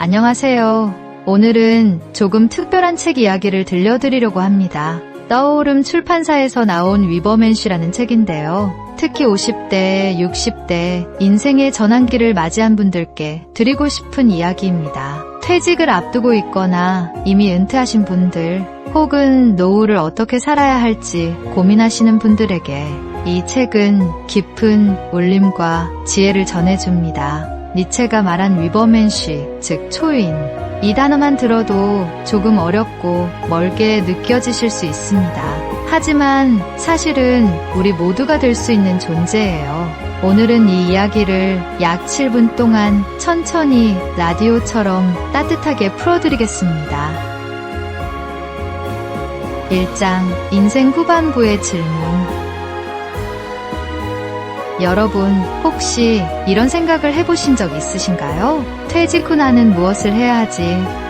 안녕하세요. 오늘은 조금 특별한 책 이야기를 들려드리려고 합니다. 떠오름 출판사에서 나온 위버맨쉬라는 책인데요. 특히 50대, 60대 인생의 전환기를 맞이한 분들께 드리고 싶은 이야기입니다. 퇴직을 앞두고 있거나 이미 은퇴하신 분들, 혹은 노후를 어떻게 살아야 할지 고민하시는 분들에게 이 책은 깊은 울림과 지혜를 전해줍니다. 니체가 말한 위버맨쉬, 즉 초인. 이 단어만 들어도 조금 어렵고 멀게 느껴지실 수 있습니다. 하지만 사실은 우리 모두가 될 수 있는 존재예요. 오늘은 이 이야기를 약 7분 동안 천천히 라디오처럼 따뜻하게 풀어드리겠습니다. 1장, 인생 후반부의 질문. 여러분, 혹시 이런 생각을 해보신 적 있으신가요? 퇴직 후 나는 무엇을 해야 하지?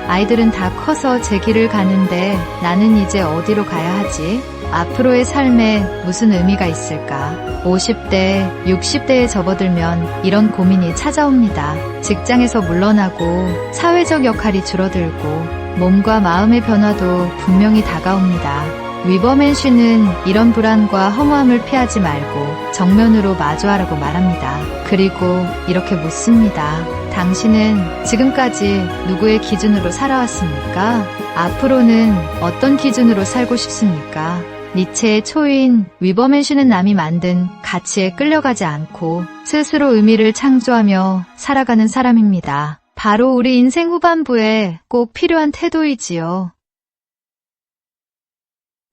아이들은 다 커서 제 길을 가는데 나는 이제 어디로 가야 하지? 앞으로의 삶에 무슨 의미가 있을까? 50대, 60대에 접어들면 이런 고민이 찾아옵니다. 직장에서 물러나고 사회적 역할이 줄어들고 몸과 마음의 변화도 분명히 다가옵니다. 위버맨쉬는 이런 불안과 허무함을 피하지 말고 정면으로 마주하라고 말합니다. 그리고 이렇게 묻습니다. 당신은 지금까지 누구의 기준으로 살아왔습니까? 앞으로는 어떤 기준으로 살고 싶습니까? 니체의 초인 위버맨쉬는 남이 만든 가치에 끌려가지 않고 스스로 의미를 창조하며 살아가는 사람입니다. 바로 우리 인생 후반부에 꼭 필요한 태도이지요.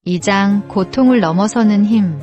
2장, 고통을 넘어서는 힘.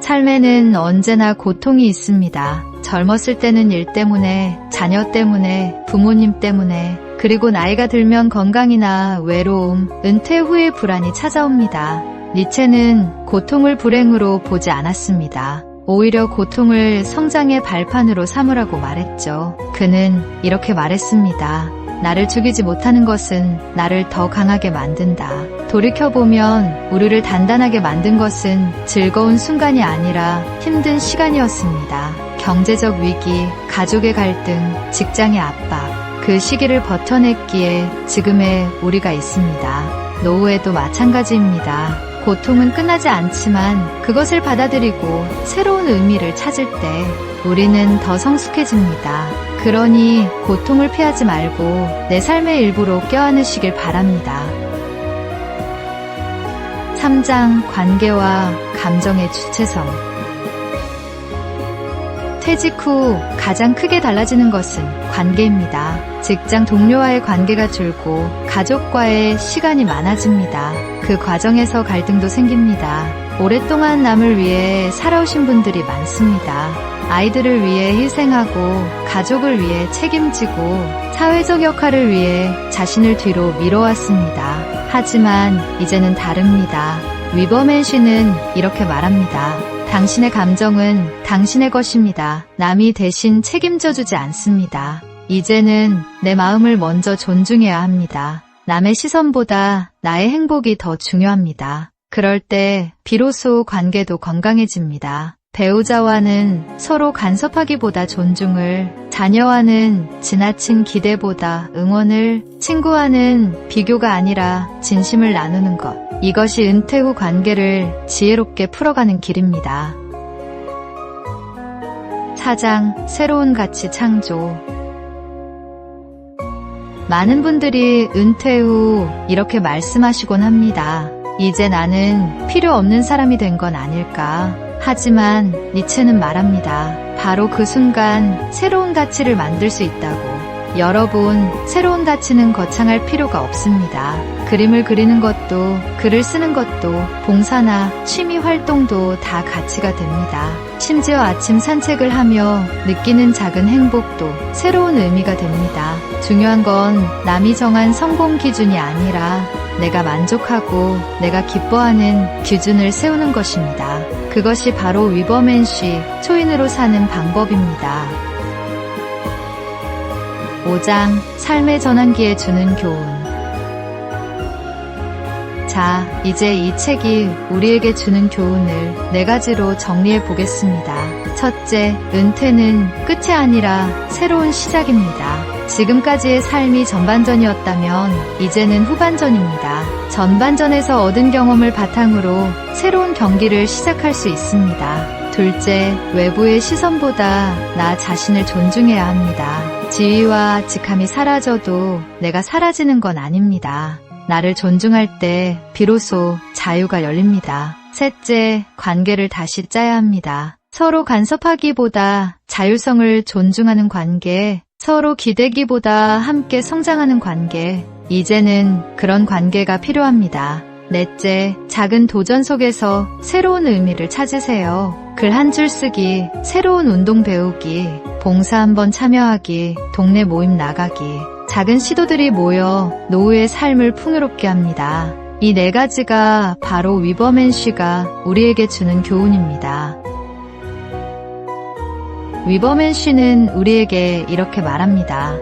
삶에는 언제나 고통이 있습니다. 젊었을 때는 일 때문에, 자녀 때문에, 부모님 때문에, 그리고 나이가 들면 건강이나 외로움, 은퇴 후의 불안이 찾아옵니다. 니체는 고통을 불행으로 보지 않았습니다. 오히려 고통을 성장의 발판으로 삼으라고 말했죠. 그는 이렇게 말했습니다. 나를 죽이지 못하는 것은 나를 더 강하게 만든다. 돌이켜보면 우리를 단단하게 만든 것은 즐거운 순간이 아니라 힘든 시간이었습니다. 경제적 위기, 가족의 갈등, 직장의 압박, 그 시기를 버텨냈기에 지금의 우리가 있습니다. 노후에도 마찬가지입니다. 고통은 끝나지 않지만 그것을 받아들이고 새로운 의미를 찾을 때 우리는 더 성숙해집니다. 그러니 고통을 피하지 말고 내 삶의 일부로 껴안으시길 바랍니다. 3장, 관계와 감정의 주체성. 퇴직 후 가장 크게 달라지는 것은 관계입니다. 직장 동료와의 관계가 줄고 가족과의 시간이 많아집니다. 그 과정에서 갈등도 생깁니다. 오랫동안 남을 위해 살아오신 분들이 많습니다. 아이들을 위해 희생하고 가족을 위해 책임지고 사회적 역할을 위해 자신을 뒤로 미뤄왔습니다. 하지만 이제는 다릅니다. 위버맨쉬는 이렇게 말합니다. 당신의 감정은 당신의 것입니다. 남이 대신 책임져주지 않습니다. 이제는 내 마음을 먼저 존중해야 합니다. 남의 시선보다 나의 행복이 더 중요합니다. 그럴 때 비로소 관계도 건강해집니다. 배우자와는 서로 간섭하기보다 존중을, 자녀와는 지나친 기대보다 응원을, 친구와는 비교가 아니라 진심을 나누는 것. 이것이 은퇴 후 관계를 지혜롭게 풀어가는 길입니다. 4장, 새로운 가치 창조. 많은 분들이 은퇴 후 이렇게 말씀하시곤 합니다. 이제 나는 필요 없는 사람이 된 건 아닐까. 하지만 니체는 말합니다. 바로 그 순간 새로운 가치를 만들 수 있다고. 여러분, 새로운 가치는 거창할 필요가 없습니다. 그림을 그리는 것도, 글을 쓰는 것도, 봉사나 취미 활동도 다 가치가 됩니다. 심지어 아침 산책을 하며 느끼는 작은 행복도 새로운 의미가 됩니다. 중요한 건 남이 정한 성공 기준이 아니라 내가 만족하고 내가 기뻐하는 기준을 세우는 것입니다. 그것이 바로 위버맨쉬, 초인으로 사는 방법입니다. 5장, 삶의 전환기에 주는 교훈. 자, 이제 이 책이 우리에게 주는 교훈을 4가지로 정리해 보겠습니다. 첫째, 은퇴는 끝이 아니라 새로운 시작입니다. 지금까지의 삶이 전반전이었다면 이제는 후반전입니다. 전반전에서 얻은 경험을 바탕으로 새로운 경기를 시작할 수 있습니다. 둘째, 외부의 시선보다 나 자신을 존중해야 합니다. 지위와 직함이 사라져도 내가 사라지는 건 아닙니다. 나를 존중할 때 비로소 자유가 열립니다. 셋째, 관계를 다시 짜야 합니다. 서로 간섭하기보다 자율성을 존중하는 관계, 서로 기대기보다 함께 성장하는 관계, 이제는 그런 관계가 필요합니다. 넷째, 작은 도전 속에서 새로운 의미를 찾으세요. 글 한 줄 쓰기, 새로운 운동 배우기, 봉사 한번 참여하기, 동네 모임 나가기, 작은 시도들이 모여 노후의 삶을 풍요롭게 합니다. 이 네 가지가 바로 위버맨쉬가 우리에게 주는 교훈입니다. 위버맨쉬는 우리에게 이렇게 말합니다.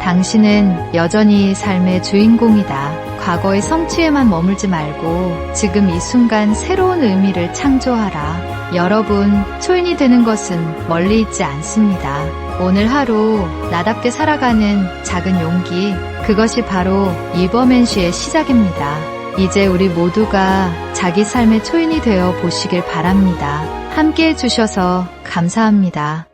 당신은 여전히 삶의 주인공이다. 과거의 성취에만 머물지 말고 지금 이 순간 새로운 의미를 창조하라. 여러분, 초인이 되는 것은 멀리 있지 않습니다. 오늘 하루 나답게 살아가는 작은 용기, 그것이 바로 위버맨쉬의 시작입니다. 이제 우리 모두가 자기 삶의 초인이 되어 보시길 바랍니다. 함께 해주셔서 감사합니다.